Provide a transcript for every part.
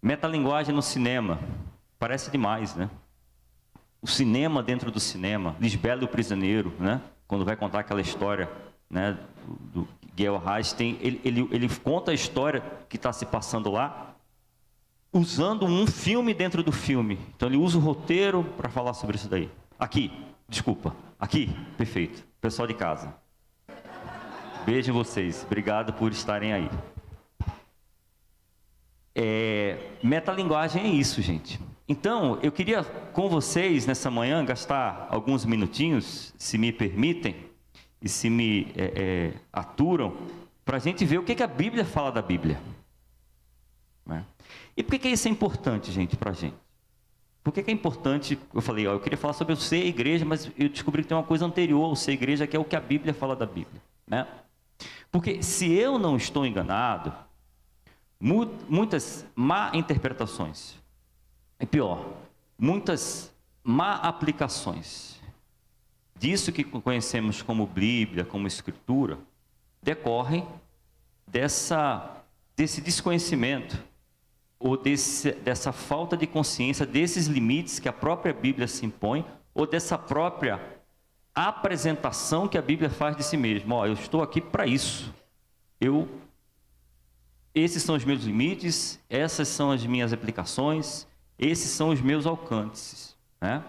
Metalinguagem no cinema. Parece demais, né? O cinema dentro do cinema. Lisbela e o Prisioneiro, né? Quando vai contar aquela história, né, do Gael Hastings, ele conta a história que está se passando lá, usando um filme dentro do filme. Então ele usa o roteiro para falar sobre isso daí. Aqui, perfeito. Pessoal de casa. Beijo em vocês. Obrigado por estarem aí. Metalinguagem é isso, gente. Então, eu queria com vocês nessa manhã gastar alguns minutinhos, se me permitem, e se me aturam, para a gente ver o que a Bíblia fala da Bíblia. Né? E por que isso é importante, gente, para a gente? Por que é importante? Eu falei, eu queria falar sobre o ser igreja, mas eu descobri que tem uma coisa anterior ao ser igreja, que é o que a Bíblia fala da Bíblia. Né? Porque se eu não estou enganado, muitas má interpretações, é pior, muitas má aplicações disso que conhecemos como Bíblia, como Escritura, decorrem desse desconhecimento, ou dessa falta de consciência desses limites que a própria Bíblia se impõe, ou dessa própria apresentação que a Bíblia faz de si mesma. Eu estou aqui para isso. Esses são os meus limites, essas são as minhas aplicações, esses são os meus alcances. Né?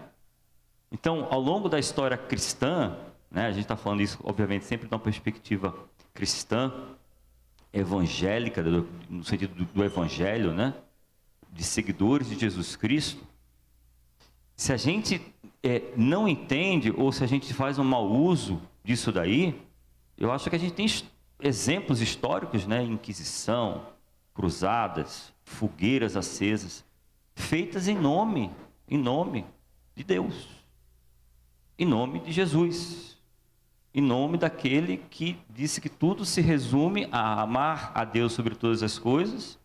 Então, ao longo da história cristã, né, a gente está falando isso, obviamente, sempre de uma perspectiva cristã, evangélica, no sentido do evangelho, né, de seguidores de Jesus Cristo. Se a gente não entende, ou se a gente faz um mau uso disso daí, eu acho que a gente tem exemplos históricos, né, Inquisição, cruzadas, fogueiras acesas, feitas em nome de Deus, em nome de Jesus, em nome daquele que disse que tudo se resume a amar a Deus sobre todas as coisas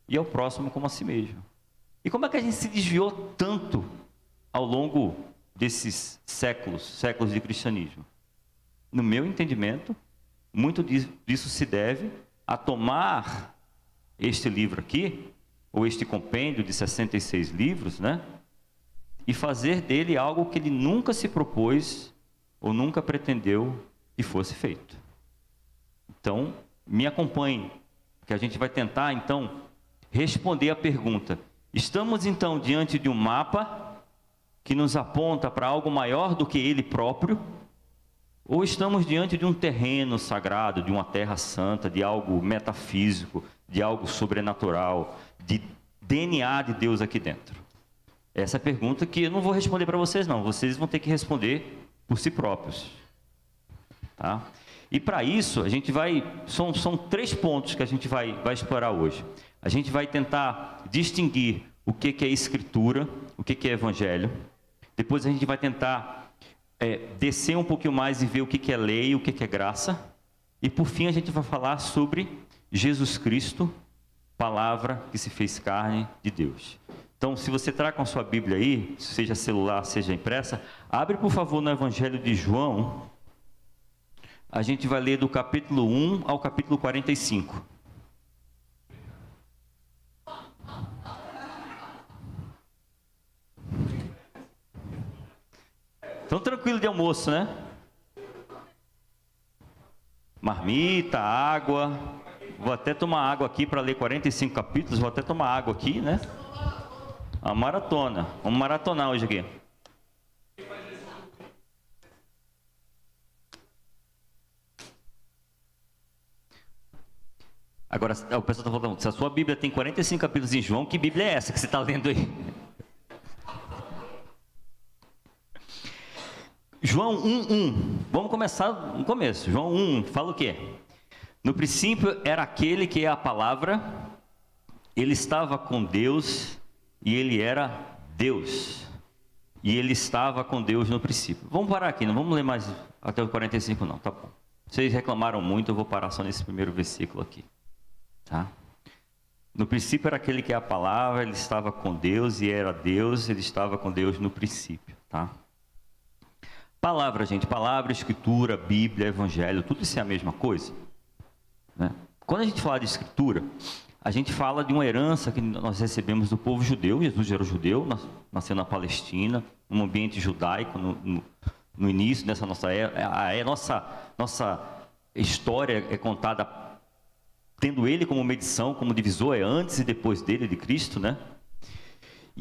e ao próximo como a si mesmo. E como é que a gente se desviou tanto ao longo desses séculos de cristianismo? No meu entendimento, muito disso se deve a tomar este livro aqui, ou este compêndio de 66 livros, né? E fazer dele algo que ele nunca se propôs ou nunca pretendeu que fosse feito. Então, me acompanhe, que a gente vai tentar, então, responder a pergunta. Estamos, então, diante de um mapa que nos aponta para algo maior do que ele próprio? Ou estamos diante de um terreno sagrado, de uma terra santa, de algo metafísico, de algo sobrenatural, de DNA de Deus aqui dentro? Essa é a pergunta que eu não vou responder para vocês, não. Vocês vão ter que responder por si próprios. Tá? E para isso, a gente vai... São 3 pontos que a gente vai explorar hoje. A gente vai tentar distinguir o que é Escritura, o que é Evangelho. Depois a gente vai tentar descer um pouquinho mais e ver o que é lei, o que é graça. E por fim a gente vai falar sobre Jesus Cristo, palavra que se fez carne de Deus. Então, se você está com a sua Bíblia aí, seja celular, seja impressa, abre por favor no Evangelho de João. A gente vai ler do capítulo 1 ao capítulo 45. Tão tranquilo de almoço, né? Marmita, água. Vou até tomar água aqui para ler 45 capítulos. Vou até tomar água aqui, né? A maratona. Vamos maratonar hoje aqui. Agora, o pessoal está falando, se a sua Bíblia tem 45 capítulos em João, que Bíblia é essa que você está lendo aí? João 1:1. Vamos começar no começo. João 1 fala o quê? No princípio era aquele que é a palavra, ele estava com Deus e ele era Deus. E ele estava com Deus no princípio. Vamos parar aqui, não vamos ler mais até o 45 não, tá bom. Vocês reclamaram muito, eu vou parar só nesse primeiro versículo aqui. Tá? No princípio era aquele que é a palavra, ele estava com Deus e era Deus, ele estava com Deus no princípio. Tá? Palavra, gente, palavra, escritura, Bíblia, evangelho, tudo isso é a mesma coisa. Né? Quando a gente fala de escritura, a gente fala de uma herança que nós recebemos do povo judeu. Jesus era judeu, nasceu na Palestina, num ambiente judaico, no início dessa nossa era. Nossa história é contada tendo ele como medição, como divisor, é antes e depois dele, de Cristo, né?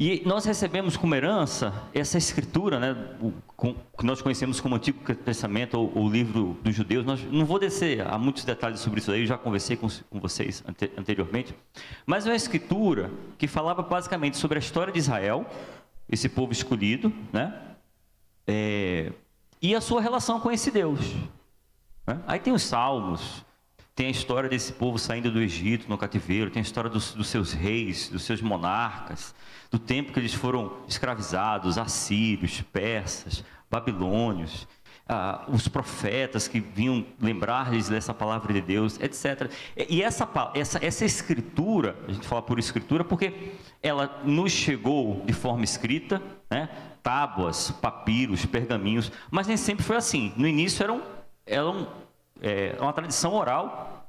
E nós recebemos como herança essa escritura, né, que nós conhecemos como Antigo Testamento, ou o livro dos judeus. Não vou descer a muitos detalhes sobre isso aí, eu já conversei com vocês anteriormente. Mas é uma escritura que falava basicamente sobre a história de Israel, esse povo escolhido, né, e a sua relação com esse Deus. Né? Aí tem os Salmos, tem a história desse povo saindo do Egito, no cativeiro, tem a história dos seus reis, dos seus monarcas, do tempo que eles foram escravizados, assírios, persas, babilônios, os profetas que vinham lembrar-lhes dessa palavra de Deus, etc. E essa escritura, a gente fala por escritura porque ela nos chegou de forma escrita, né? Tábuas, papiros, pergaminhos, mas nem sempre foi assim. No início era uma tradição oral.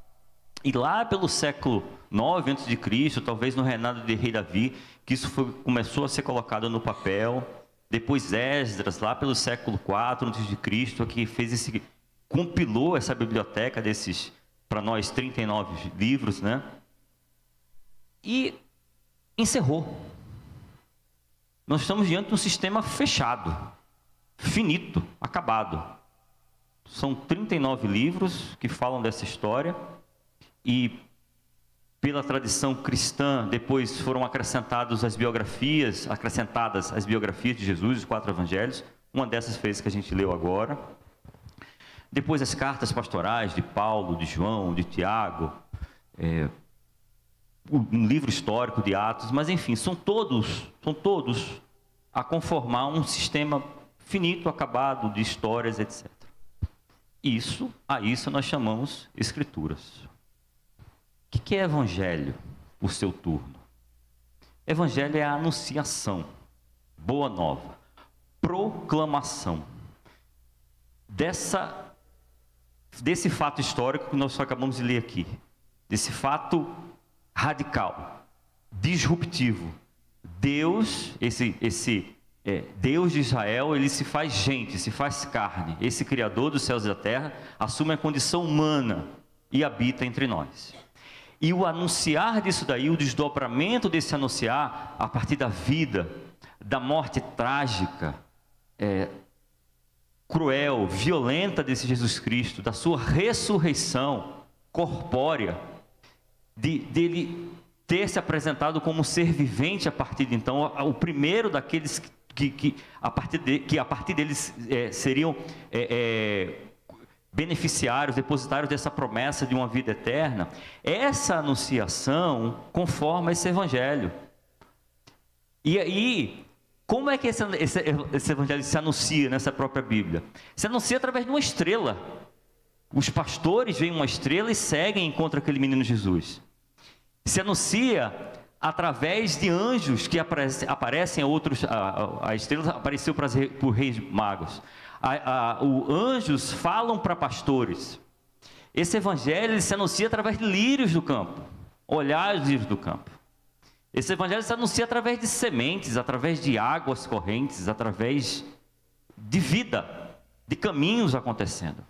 E lá pelo século 9 a.C., talvez no reinado de rei Davi, que isso começou a ser colocado no papel. Depois Esdras, lá pelo século 4 a.C., que compilou essa biblioteca desses, para nós, 39 livros, né? E encerrou. Nós estamos diante de um sistema fechado, finito, acabado. São 39 livros que falam dessa história. E pela tradição cristã, depois foram acrescentadas as biografias de Jesus, os 4 evangelhos. Uma dessas foi essa que a gente leu agora. Depois as cartas pastorais de Paulo, de João, de Tiago, um livro histórico de Atos, mas enfim, são todos a conformar um sistema finito, acabado, de histórias, etc. A isso nós chamamos Escrituras. O que é evangelho, o seu turno? Evangelho é a anunciação, boa nova, proclamação desse fato histórico que nós acabamos de ler aqui, desse fato radical, disruptivo. Deus, Deus de Israel, ele se faz gente, se faz carne. Esse Criador dos céus e da terra assume a condição humana e habita entre nós. E o anunciar disso daí, o desdobramento desse anunciar, a partir da vida, da morte trágica, cruel, violenta desse Jesus Cristo, da sua ressurreição corpórea, dele ter se apresentado como um ser vivente a partir de então, o primeiro daqueles que a partir deles seriam beneficiários, depositários dessa promessa de uma vida eterna. Essa anunciação conforma esse evangelho. E aí, como é que esse evangelho se anuncia nessa própria Bíblia? Se anuncia através de uma estrela. Os pastores veem uma estrela e seguem e encontram aquele menino Jesus. Se anuncia através de anjos que aparecem a outros. A estrela apareceu para os reis magos. Os anjos falam para pastores. Esse evangelho se anuncia através de lírios do campo, olhares lírios do campo. Esse evangelho se anuncia através de sementes, através de águas correntes, através de vida, de caminhos acontecendo.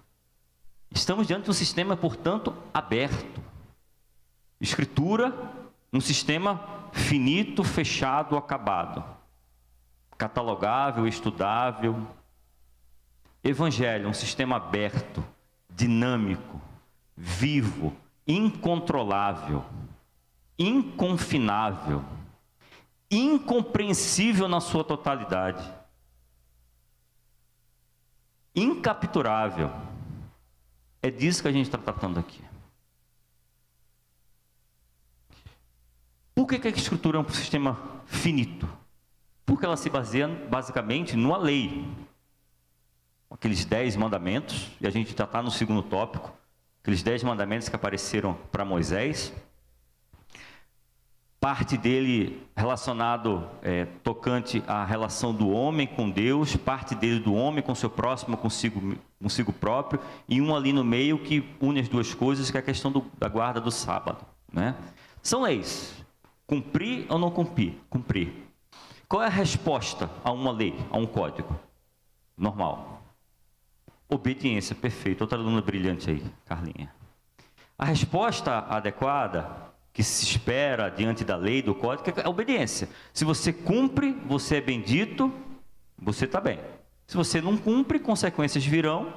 Estamos diante de um sistema, portanto, aberto. Escritura, um sistema finito, fechado, acabado, catalogável, estudável. Evangelho, um sistema aberto, dinâmico, vivo, incontrolável, inconfinável, incompreensível na sua totalidade, incapturável. É disso que a gente está tratando aqui. Por que a Escritura é um sistema finito? Porque ela se baseia basicamente numa lei. Aqueles 10 mandamentos, e a gente já está no segundo tópico, aqueles 10 mandamentos que apareceram para Moisés, parte dele relacionado, tocante à relação do homem com Deus, parte dele do homem com seu próximo, consigo próprio, e um ali no meio que une as duas coisas, que é a questão da guarda do sábado, né? São leis. Cumprir ou não cumprir? Cumprir. Qual é a resposta a uma lei, a um código? Normal. Obediência, perfeito. Outra aluna brilhante aí, Carlinha. A resposta adequada, que se espera diante da lei, do código, é a obediência. Se você cumpre, você é bendito, você está bem. Se você não cumpre, consequências virão,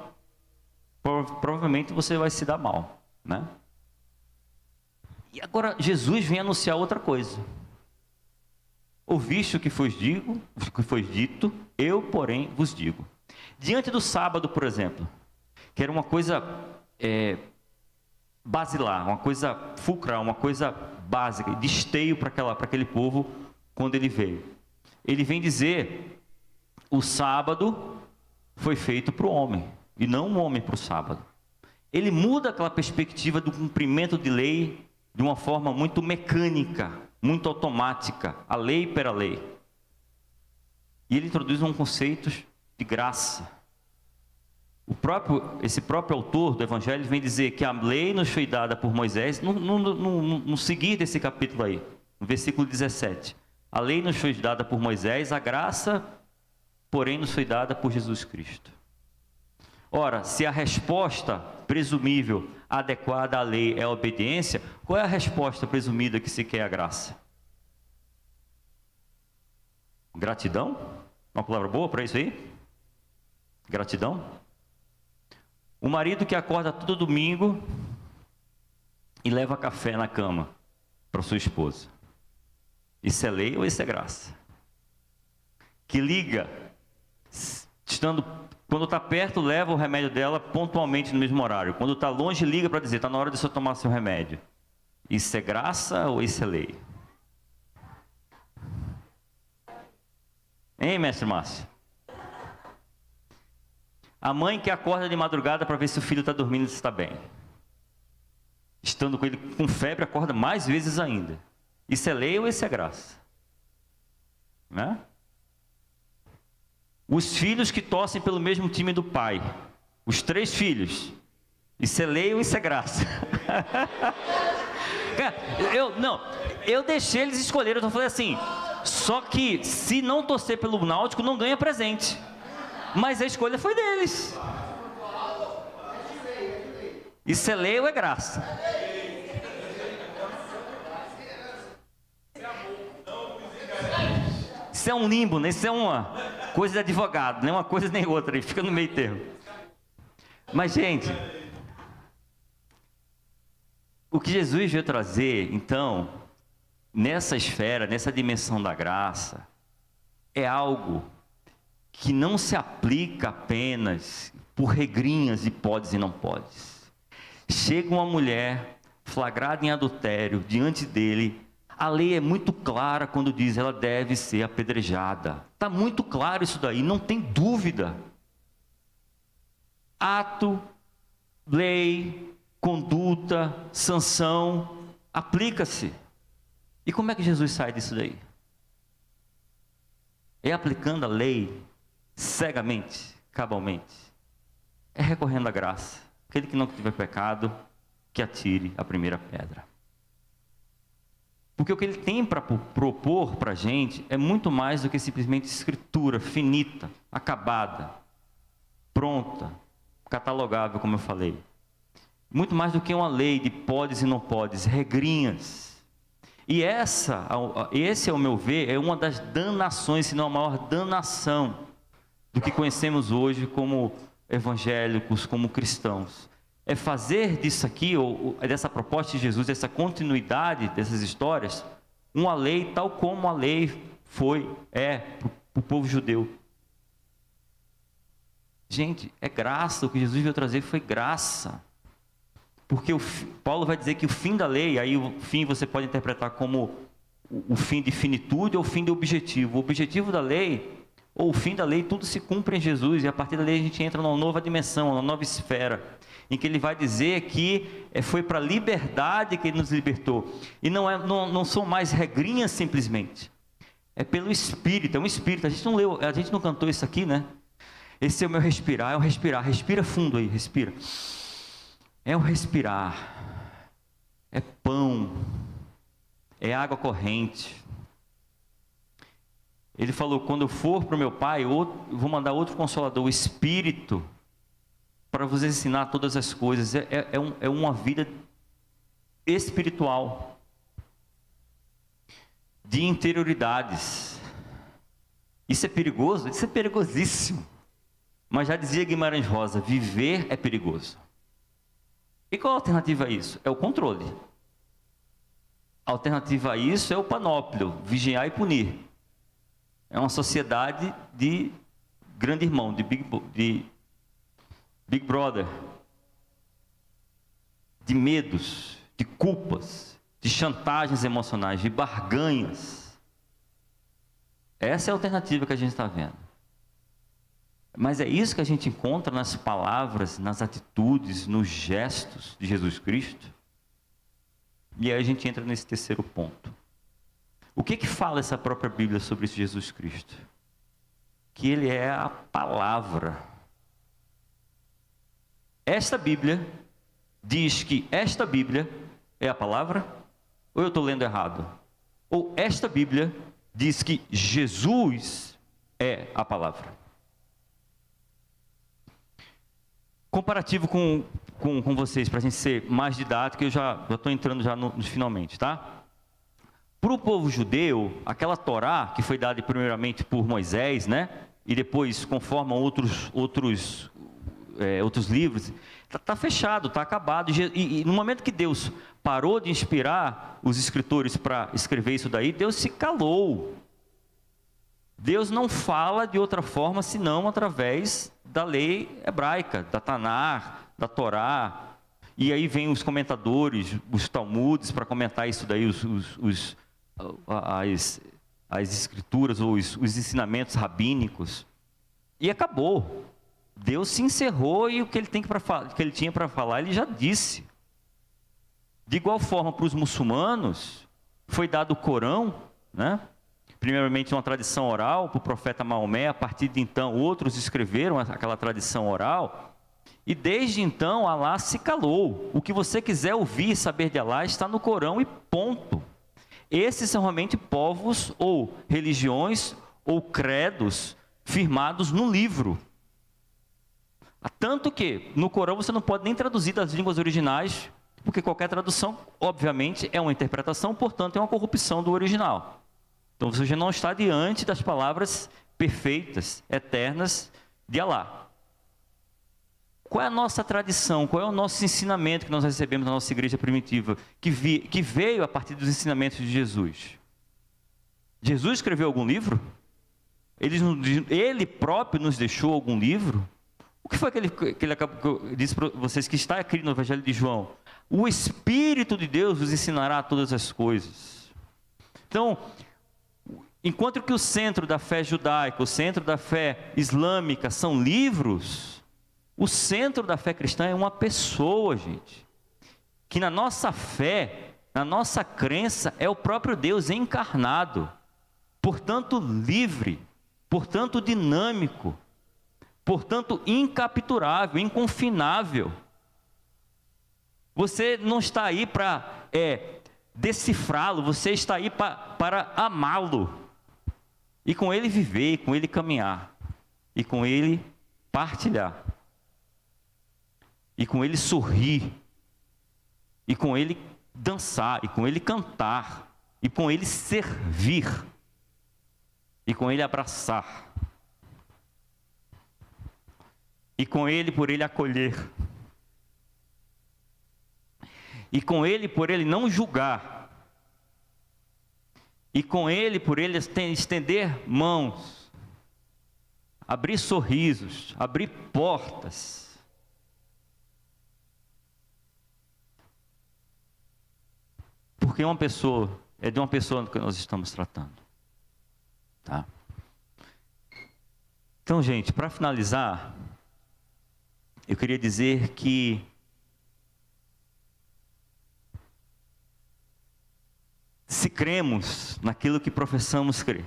provavelmente você vai se dar mal, né? E agora Jesus vem anunciar outra coisa. Ouviste o que foi dito, eu, porém, vos digo. Diante do sábado, por exemplo, que era uma coisa basilar, uma coisa fulcral, uma coisa básica, de esteio para aquele povo quando ele veio. Ele vem dizer, o sábado foi feito para o homem, e não o homem para o sábado. Ele muda aquela perspectiva do cumprimento de lei de uma forma muito mecânica, muito automática, a lei pela lei. E ele introduz um conceito de graça. Esse próprio autor do Evangelho vem dizer que a lei nos foi dada por Moisés, no seguir desse capítulo aí, no versículo 17. A lei nos foi dada por Moisés, a graça, porém, nos foi dada por Jesus Cristo. Ora, se a resposta presumível, adequada à lei é a obediência, qual é a resposta presumida que se quer a graça? Gratidão? Uma palavra boa para isso aí? Gratidão? O marido que acorda todo domingo e leva café na cama para sua esposa. Isso é lei ou isso é graça? Que liga, quando está perto, leva o remédio dela pontualmente no mesmo horário. Quando está longe, liga para dizer, está na hora de você tomar seu remédio. Isso é graça ou isso é lei? Hein, mestre Márcio? A mãe que acorda de madrugada para ver se o filho está dormindo e se está bem. Estando com ele com febre, acorda mais vezes ainda. Isso é lei ou isso é graça? Né? Os filhos que torcem pelo mesmo time do pai. Os 3 filhos. Isso é lei ou isso é graça? Eu deixei eles escolherem. Eu falei assim, só que se não torcer pelo Náutico, não ganha presente. Mas a escolha foi deles. Isso é lei ou é graça? Isso é um limbo, né? Isso é uma coisa de advogado, nem uma coisa nem outra, fica no meio termo. Mas, gente, o que Jesus veio trazer, então, nessa esfera, nessa dimensão da graça, é algo que não se aplica apenas por regrinhas de podes e não podes. Chega uma mulher flagrada em adultério diante dele, a lei é muito clara quando diz ela deve ser apedrejada. Está muito claro isso daí, não tem dúvida. Ato, lei, conduta, sanção, aplica-se. E como é que Jesus sai disso daí? É aplicando a lei cegamente, cabalmente. É recorrendo à graça. Aquele que não tiver pecado, que atire a primeira pedra. Porque o que ele tem para propor para a gente é muito mais do que simplesmente escritura finita, acabada, pronta, catalogável, como eu falei. Muito mais do que uma lei de podes e não podes, regrinhas. E esse, ao meu ver, é uma das danações, se não a maior danação do que conhecemos hoje como evangélicos, como cristãos. É fazer disso aqui, ou dessa proposta de Jesus, dessa continuidade dessas histórias, uma lei tal como a lei para o povo judeu. Gente, é graça, o que Jesus veio trazer foi graça. Porque Paulo vai dizer que o fim da lei, aí o fim você pode interpretar como o fim de finitude ou o fim de objetivo. O objetivo da lei, ou o fim da lei, tudo se cumpre em Jesus, e a partir da lei a gente entra numa nova dimensão, numa nova esfera, em que ele vai dizer que foi para a liberdade que ele nos libertou. E não são mais regrinhas simplesmente. É pelo Espírito, é um Espírito. A gente não cantou isso aqui, né? Esse é o meu respirar, é um respirar. Respira fundo aí, respira. É um respirar. É pão. é água corrente. Ele falou, quando eu for para o meu Pai, eu vou mandar outro Consolador, o Espírito, para vos ensinar todas as coisas. É uma vida espiritual, de interioridades. Isso é perigoso? Isso é perigosíssimo. Mas já dizia Guimarães Rosa, viver é perigoso. E qual a alternativa a isso? É o controle. A alternativa a isso é o panóplio, vigiar e punir. É uma sociedade de grande irmão, de Big Brother. De medos, de culpas, de chantagens emocionais, de barganhas. Essa é a alternativa que a gente está vendo. Mas é isso que a gente encontra nas palavras, nas atitudes, nos gestos de Jesus Cristo. E aí a gente entra nesse terceiro ponto. O que fala essa própria Bíblia sobre esse Jesus Cristo? Que Ele é a palavra. Esta Bíblia diz que esta Bíblia é a palavra? Ou eu estou lendo errado? Ou esta Bíblia diz que Jesus é a palavra? Comparativo com vocês, para a gente ser mais didático, eu já estou entrando já nos finalmente, tá? Para o povo judeu, aquela Torá, que foi dada primeiramente por Moisés, né? E depois conformam outros livros, está fechado, está acabado. E no momento que Deus parou de inspirar os escritores para escrever isso daí, Deus se calou. Deus não fala de outra forma senão através da lei hebraica, da Tanar, da Torá. E aí vem os comentadores, os Talmudes, para comentar isso daí, as escrituras ou os ensinamentos rabínicos. E acabou. Deus se encerrou e o que ele tinha para falar, ele já disse. De igual forma, para os muçulmanos, foi dado o Corão, né? Primeiramente uma tradição oral para o profeta Maomé, a partir de então outros escreveram aquela tradição oral, e desde então Alá se calou. O que você quiser ouvir e saber de Alá está no Corão e ponto. Esses são realmente povos ou religiões ou credos firmados no livro. Tanto que no Corão você não pode nem traduzir das línguas originais, porque qualquer tradução, obviamente, é uma interpretação, portanto é uma corrupção do original. Então você já não está diante das palavras perfeitas, eternas de Alá. Qual é a nossa tradição? Qual é o nosso ensinamento que nós recebemos na nossa igreja primitiva, que veio a partir dos ensinamentos de Jesus? Jesus escreveu algum livro? Ele próprio nos deixou algum livro? O que foi que eu disse para vocês que está aqui no Evangelho de João? O Espírito de Deus vos ensinará todas as coisas. Então, enquanto que o centro da fé judaica, o centro da fé islâmica são livros, o centro da fé cristã é uma pessoa, gente. Que na nossa fé, na nossa crença, é o próprio Deus encarnado. Portanto, livre, portanto, dinâmico, portanto, incapturável, inconfinável. Você não está aí para decifrá-lo, você está aí para amá-lo. E com ele viver, e com ele caminhar, e com ele partilhar, e com ele sorrir, e com ele dançar, e com ele cantar, e com ele servir, e com ele abraçar, e com ele por ele acolher, e com ele por ele não julgar, e com ele por ele estender mãos, abrir sorrisos, abrir portas. Porque é de uma pessoa que nós estamos tratando. Tá? Então, gente, para finalizar, eu queria dizer que se cremos naquilo que professamos crer,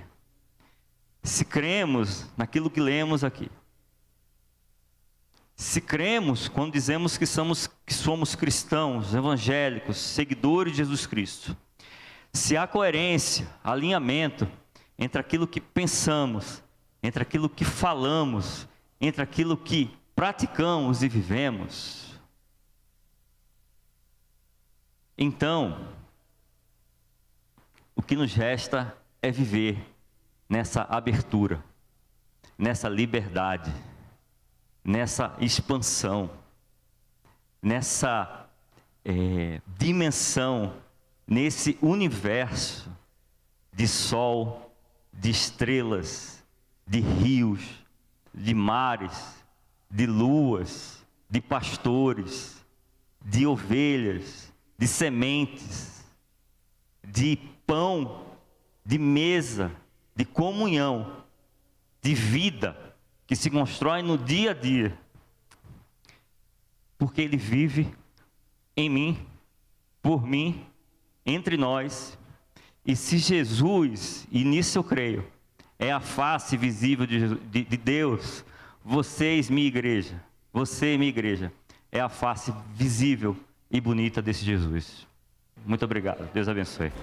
se cremos naquilo que lemos aqui, se cremos quando dizemos que somos cristãos, evangélicos, seguidores de Jesus Cristo, Se há coerência, alinhamento entre aquilo que pensamos, entre aquilo que falamos, entre aquilo que praticamos e vivemos, então, o que nos resta é viver nessa abertura, nessa liberdade, nessa expansão, nessa dimensão, nesse universo de sol, de estrelas, de rios, de mares, de luas, de pastores, de ovelhas, de sementes, de pão, de mesa, de comunhão, de vida que se constrói no dia a dia, porque Ele vive em mim, por mim, entre nós. E se Jesus, e nisso eu creio, é a face visível de Deus, vocês, minha igreja, você, minha igreja, é a face visível e bonita desse Jesus. Muito obrigado, Deus abençoe.